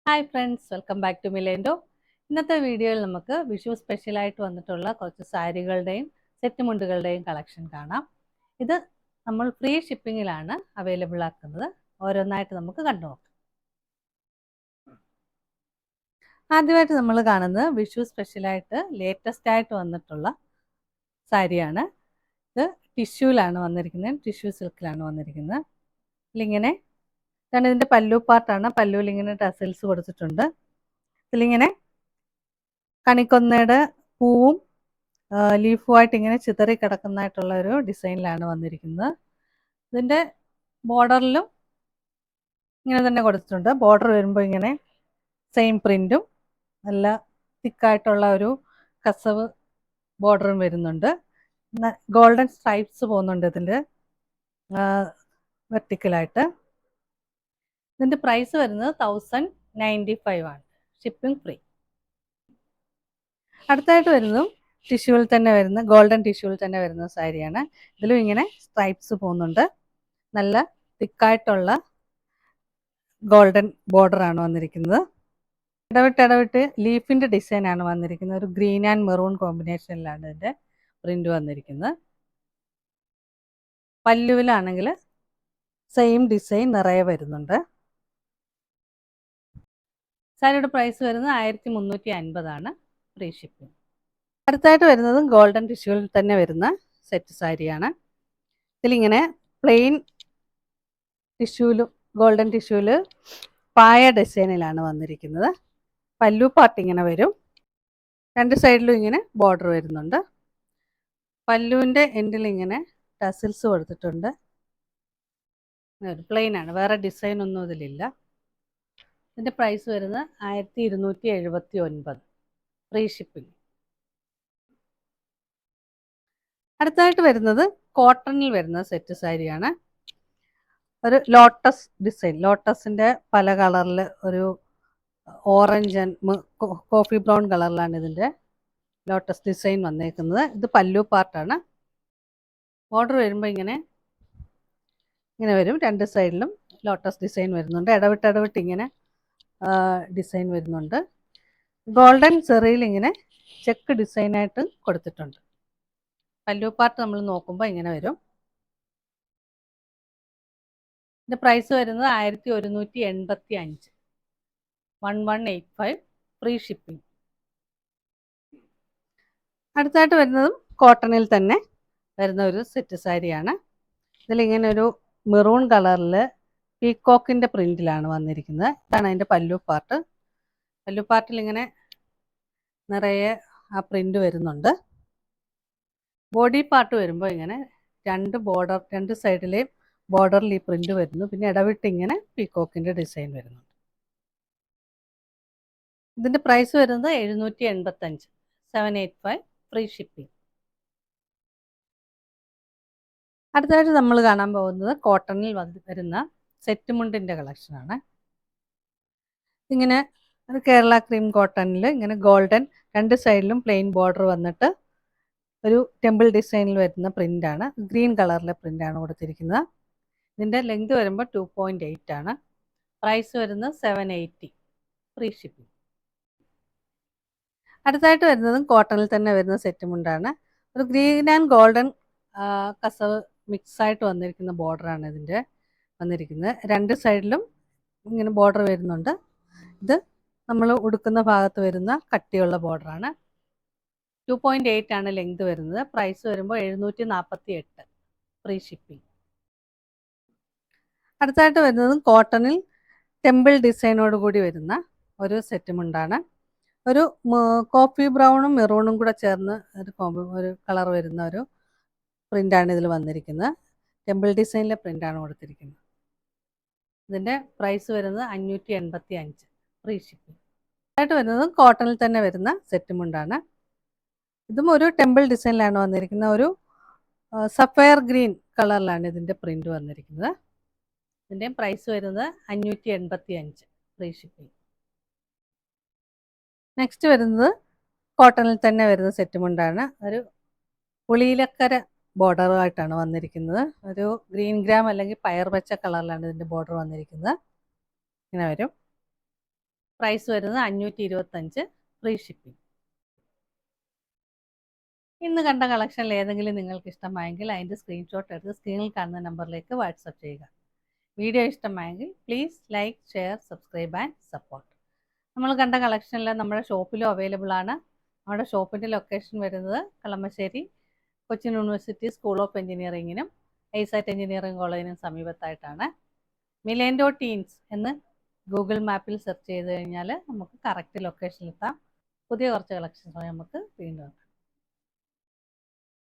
Hi friends, welcome back to Milendo. ഇന്നത്തെ വീഡിയോയിൽ നമുക്ക് വിഷു സ്പെഷ്യലായിട്ട് വന്നിട്ടുള്ള കുറച്ച് സാരികളുടെയും സെറ്റ് മുണ്ടുകളുടെയും കളക്ഷൻ കാണാം. ഇത് നമ്മൾ ഫ്രീ ഷിപ്പിങ്ങിലാണ് അവൈലബിൾ ആക്കുന്നത്. ഓരോന്നായിട്ട് നമുക്ക് കണ്ടു നോക്കാം. ആദ്യമായിട്ട് നമ്മൾ കാണുന്നത് വിഷു സ്പെഷ്യലായിട്ട് ലേറ്റസ്റ്റ് ആയിട്ട് വന്നിട്ടുള്ള സാരിയാണ്. ഇത് ടിഷ്യൂലാണ് വന്നിരിക്കുന്നത്, ടിഷ്യൂ സിൽക്കിലാണ് വന്നിരിക്കുന്നത്. ഇതിലിങ്ങനെ കാരണം ഇതിൻ്റെ പല്ലു പാർട്ടാണ്. പല്ലുവിൽ ഇങ്ങനെ ടസൽസ് കൊടുത്തിട്ടുണ്ട്. ഇതിലിങ്ങനെ കണിക്കൊന്നയുടെ പൂവും ലീഫുമായിട്ട് ഇങ്ങനെ ചിതറി കിടക്കുന്നതായിട്ടുള്ള ഒരു ഡിസൈനിലാണ് വന്നിരിക്കുന്നത്. ഇതിൻ്റെ ബോർഡറിലും ഇങ്ങനെ തന്നെ കൊടുത്തിട്ടുണ്ട്. ബോർഡർ വരുമ്പോൾ ഇങ്ങനെ സെയിം പ്രിൻറ്റും നല്ല തിക്കായിട്ടുള്ള ഒരു കസവ് ബോർഡറും വരുന്നുണ്ട്. ഗോൾഡൻ സ്ട്രൈപ്സ് പോകുന്നുണ്ട് ഇതിൻ്റെ വെർട്ടിക്കലായിട്ട്. ഇതിൻ്റെ പ്രൈസ് വരുന്നത് 1095 ആണ്, ഷിപ്പിംഗ് ഫ്രീ. അടുത്തായിട്ട് വരുന്നതും ടിഷ്യൂവിൽ തന്നെ വരുന്ന ഗോൾഡൻ ടിഷ്യൂവിൽ തന്നെ വരുന്ന സാരിയാണ്. ഇതിലും ഇങ്ങനെ സ്ട്രൈപ്സ് പോകുന്നുണ്ട്. നല്ല തിക്കായിട്ടുള്ള ഗോൾഡൻ ബോർഡറാണ് വന്നിരിക്കുന്നത്. ഇടവിട്ട് ലീഫിൻ്റെ ഡിസൈനാണ് വന്നിരിക്കുന്നത്. ഒരു ഗ്രീൻ ആൻഡ് മെറൂൺ കോമ്പിനേഷനിലാണ് ഇതിൻ്റെ പ്രിൻ്റ് വന്നിരിക്കുന്നത്. പല്ലുവിലാണെങ്കിൽ സെയിം ഡിസൈൻ നിറയെ വരുന്നുണ്ട്. സാരിയുടെ പ്രൈസ് വരുന്നത് 1350 ആണ്, ഫ്രീ ഷിപ്പിംഗ്. അടുത്തായിട്ട് വരുന്നതും ഗോൾഡൻ ടിഷ്യൂവിൽ തന്നെ വരുന്ന സെറ്റ് സാരിയാണ്. ഇതിലിങ്ങനെ പ്ലെയിൻ ടിഷ്യൂല് ഗോൾഡൻ ടിഷ്യൂല് പായ ഡിസൈനിലാണ് വന്നിരിക്കുന്നത്. പല്ലു പാർട്ട് ഇങ്ങനെ വരും. രണ്ട് സൈഡിലും ഇങ്ങനെ ബോർഡർ വരുന്നുണ്ട്. പല്ലുവിൻ്റെ എൻഡിൽ ഇങ്ങനെ ടസിൽസ് കൊടുത്തിട്ടുണ്ട്. പ്ലെയിൻ ആണ്, വേറെ ഡിസൈൻ ഒന്നും ഇതിലില്ല. ഇതിൻ്റെ പ്രൈസ് വരുന്നത് 1279, ഫ്രീ ഷിപ്പിംഗ്. അടുത്തായിട്ട് വരുന്നത് കോട്ടണിൽ വരുന്ന സെറ്റ് സാരിയാണ്. ഒരു ലോട്ടസ് ഡിസൈൻ, ലോട്ടസിൻ്റെ പല കളറിൽ ഒരു ഓറഞ്ച് ആൻഡ് കോഫി ബ്രൗൺ കളറിലാണ് ഇതിൻ്റെ ലോട്ടസ് ഡിസൈൻ വന്നേക്കുന്നത്. ഇത് പല്ലു പാർട്ടാണ്. ബോർഡർ വരുമ്പോൾ ഇങ്ങനെ വരും. രണ്ട് സൈഡിലും ലോട്ടസ് ഡിസൈൻ വരുന്നുണ്ട്. ഇടവിട്ട് ഇങ്ങനെ ഡിസൈൻ വരുന്നുണ്ട്. ഗോൾഡൻ ചെറിയിൽ ഇങ്ങനെ ചെക്ക് ഡിസൈനായിട്ട് കൊടുത്തിട്ടുണ്ട്. പല്ലു പാർട്ട് നമ്മൾ നോക്കുമ്പോൾ ഇങ്ങനെ വരും. ഇതിൻ്റെ പ്രൈസ് വരുന്നത് 1185, 1185, ഫ്രീ ഷിപ്പിംഗ്. അടുത്തായിട്ട് വരുന്നതും കോട്ടണിൽ തന്നെ വരുന്ന ഒരു സെറ്റ് സാരിയാണ്. ഇതിലിങ്ങനെ ഒരു മെറൂൺ കളറിൽ പീക്കോക്കിൻ്റെ പ്രിൻറ്റിലാണ് വന്നിരിക്കുന്നത്. ഇതാണ് അതിൻ്റെ പല്ലു പാർട്ട്. പല്ലു പാർട്ടിൽ ഇങ്ങനെ നിറയെ ആ പ്രിൻ്റ് വരുന്നുണ്ട്. ബോഡി പാർട്ട് വരുമ്പോൾ ഇങ്ങനെ രണ്ട് സൈഡിലെയും ബോർഡറിൽ ഈ പ്രിൻ്റ് വരുന്നു. പിന്നെ ഇടവിട്ട് ഇങ്ങനെ പീക്കോക്കിൻ്റെ ഡിസൈൻ വരുന്നുണ്ട്. ഇതിൻ്റെ പ്രൈസ് വരുന്നത് 785, 785, ഫ്രീ ഷിപ്പിംഗ്. അടുത്തതായിട്ട് നമ്മൾ കാണാൻ പോകുന്നത് കോട്ടണിൽ വരുന്ന സെറ്റ് മുണ്ടിൻ്റെ കളക്ഷനാണ്. ഇങ്ങനെ ഒരു കേരള ക്രീം കോട്ടണിൽ ഇങ്ങനെ ഗോൾഡൻ രണ്ട് സൈഡിലും പ്ലെയിൻ ബോർഡർ വന്നിട്ട് ഒരു ടെമ്പിൾ ഡിസൈനിൽ വരുന്ന പ്രിൻ്റാണ്. ഗ്രീൻ കളറിലെ പ്രിൻ്റാണ് കൊടുത്തിരിക്കുന്നത്. ഇതിൻ്റെ ലെങ്ത് വരുമ്പോൾ 2.8 ആണ്. പ്രൈസ് വരുന്നത് 780, ഫ്രീ ഷിപ്പിംഗ്. അടുത്തായിട്ട് വരുന്നതും കോട്ടണിൽ തന്നെ വരുന്ന സെറ്റ് മുണ്ടാണ്. ഒരു ഗ്രീൻ ആൻഡ് ഗോൾഡൻ കസവ് മിക്സായിട്ട് വന്നിരിക്കുന്ന ബോർഡറാണ് ഇതിൻ്റെ വന്നിരിക്കുന്നത്. രണ്ട് സൈഡിലും ഇങ്ങനെ ബോർഡർ വരുന്നുണ്ട്. ഇത് നമ്മൾ ഉടുക്കുന്ന ഭാഗത്ത് വരുന്ന കട്ടിയുള്ള ബോർഡറാണ്. 2.8 ആണ് ലെങ്ത് വരുന്നത്. പ്രൈസ് വരുമ്പോൾ 748, ഫ്രീ ഷിപ്പിംഗ്. അടുത്തായിട്ട് വരുന്നതും കോട്ടണിൽ ടെമ്പിൾ ഡിസൈനോട് കൂടി വരുന്ന ഒരു സെറ്റ് മുണ്ടാണ്. ഒരു കോഫി ബ്രൗണും മെറൂണും കൂടെ ചേർന്ന് ഒരു കളർ വരുന്ന ഒരു പ്രിൻ്റാണ് ഇതിൽ വന്നിരിക്കുന്നത്. ടെമ്പിൾ ഡിസൈനിലെ പ്രിൻ്റാണ് കൊടുത്തിരിക്കുന്നത്. ഇതിൻ്റെ പ്രൈസ് വരുന്നത് 585, ഫ്രീ ഷിപ്പിംഗ്. ആയിട്ട് വരുന്നത് കോട്ടണിൽ തന്നെ വരുന്ന സെറ്റ് മുണ്ടാണ്. ഇതും ഒരു ടെമ്പിൾ ഡിസൈനിലാണ് വന്നിരിക്കുന്നത്. ഒരു സഫയർ ഗ്രീൻ കളറിലാണ് ഇതിൻ്റെ പ്രിൻ്റ് വന്നിരിക്കുന്നത്. ഇതിൻ്റെ പ്രൈസ് വരുന്നത് 585, ഫ്രീ ഷിപ്പിംഗ്. നെക്സ്റ്റ് വരുന്നത് കോട്ടണിൽ തന്നെ വരുന്ന സെറ്റ് മുണ്ടാണ്. ഒരു പുളിയിലക്കര ബോർഡറുമായിട്ടാണ് വന്നിരിക്കുന്നത്. ഒരു ഗ്രീൻ ഗ്രാം അല്ലെങ്കിൽ പയർ പച്ച കളറിലാണ് ഇതിൻ്റെ ബോർഡർ വന്നിരിക്കുന്നത്. ഇങ്ങനെ വരും. പ്രൈസ് വരുന്നത് 525, ഫ്രീ ഷിപ്പിംഗ്. ഇന്ന് കണ്ട കളക്ഷനിൽ ഏതെങ്കിലും നിങ്ങൾക്ക് ഇഷ്ടമായെങ്കിൽ അതിൻ്റെ സ്ക്രീൻഷോട്ട് എടുത്ത് സ്ക്രീനിൽ കാണുന്ന നമ്പറിലേക്ക് വാട്സപ്പ് ചെയ്യുക. വീഡിയോ ഇഷ്ടമായെങ്കിൽ please like, share, subscribe and support. നമ്മൾ കണ്ട കളക്ഷനെല്ലാം നമ്മുടെ ഷോപ്പിലും അവൈലബിൾ ആണ്. നമ്മുടെ ഷോപ്പിൻ്റെ ലൊക്കേഷൻ വരുന്നത് Kalamassery Cochin university school of എഞ്ചിനീയറിങ്ങിനും ഐസാറ്റ് എഞ്ചിനീയറിംഗ് കോളേജിനും സമീപത്തായിട്ടാണ്. മിലേൻഡോ ടീൻസ് എന്ന് ഗൂഗിൾ മാപ്പിൽ സെർച്ച് ചെയ്ത് കഴിഞ്ഞാൽ നമുക്ക് കറക്റ്റ് ലൊക്കേഷനിലെത്താം. പുതിയ കുറച്ച് കളക്ഷൻസ് നമുക്ക് വീണ്ടും